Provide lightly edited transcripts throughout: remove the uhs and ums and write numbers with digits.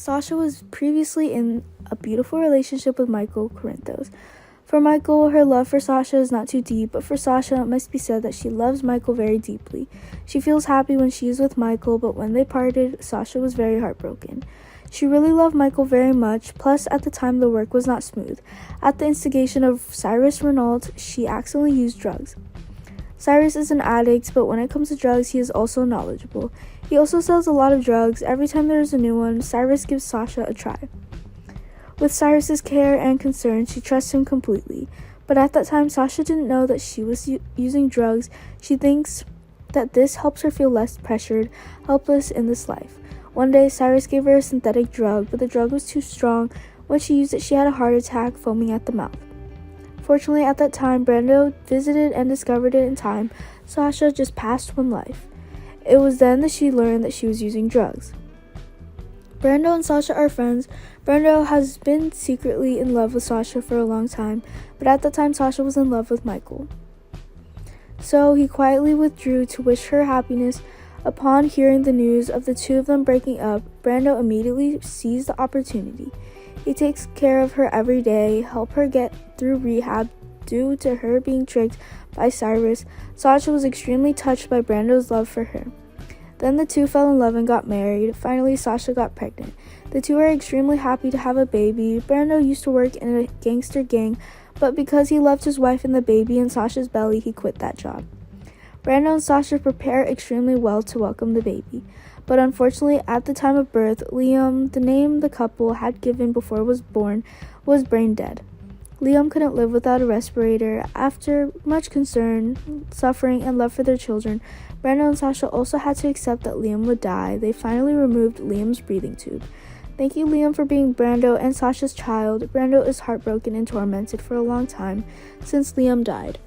Sasha was previously in a beautiful relationship with Michael Corinthos. For Michael, her love for Sasha is not too deep, but for Sasha, it must be said that she loves Michael very deeply. She feels happy when she is with Michael, but when they parted, Sasha was very heartbroken. She really loved Michael very much, plus at the time the work was not smooth. At the instigation of Cyrus Renault, she accidentally used drugs. Cyrus is an addict, but when it comes to drugs, he is also knowledgeable. He also sells a lot of drugs. Every time there is a new one, Cyrus gives Sasha a try. With Cyrus's care and concern, she trusts him completely. But at that time, Sasha didn't know that she was using drugs. She thinks that this helps her feel less pressured, helpless in this life. One day, Cyrus gave her a synthetic drug, but the drug was too strong. When she used it, she had a heart attack, foaming at the mouth. Fortunately, at that time, Brando visited and discovered it in time. Sasha just passed one life. It was then that she learned that she was using drugs. Brando and Sasha are friends. Brando has been secretly in love with Sasha for a long time, but at that time, Sasha was in love with Michael. So he quietly withdrew to wish her happiness. Upon hearing the news of the two of them breaking up, Brando immediately seized the opportunity. He takes care of her every day, help her get through rehab due to her being tricked by Cyrus. Sasha was extremely touched by Brando's love for her. Then the two fell in love and got married. Finally, Sasha got pregnant. The two are extremely happy to have a baby. Brando used to work in a gangster gang, but because he loved his wife and the baby in Sasha's belly, he quit that job. Brando and Sasha prepare extremely well to welcome the baby. But unfortunately, at the time of birth, Liam, the name the couple had given before it was born, was brain dead. Liam couldn't live without a respirator. After much concern, suffering, and love for their children, Brando and Sasha also had to accept that Liam would die. They finally removed Liam's breathing tube. Thank you, Liam, for being Brando and Sasha's child. Brando is heartbroken and tormented for a long time since Liam died.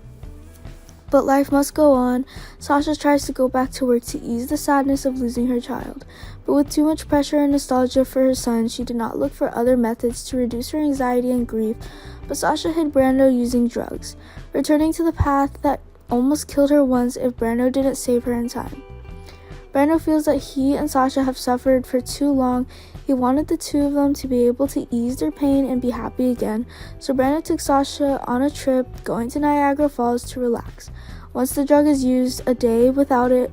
But life must go on. Sasha tries to go back to work to ease the sadness of losing her child. But with too much pressure and nostalgia for her son, she did not look for other methods to reduce her anxiety and grief. But Sasha hid Brando using drugs, returning to the path that almost killed her once if Brando didn't save her in time. Brando feels that he and Sasha have suffered for too long. He wanted the two of them to be able to ease their pain and be happy again, so Brando took Sasha on a trip going to Niagara Falls to relax. Once the drug is used, a day without it,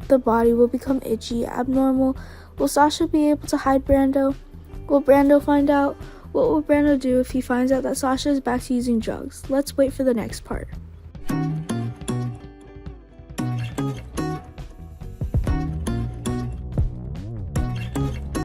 the body will become itchy, abnormal. Will Sasha be able to hide Brando? Will Brando find out? What will Brando do if he finds out that Sasha is back to using drugs? Let's wait for the next part.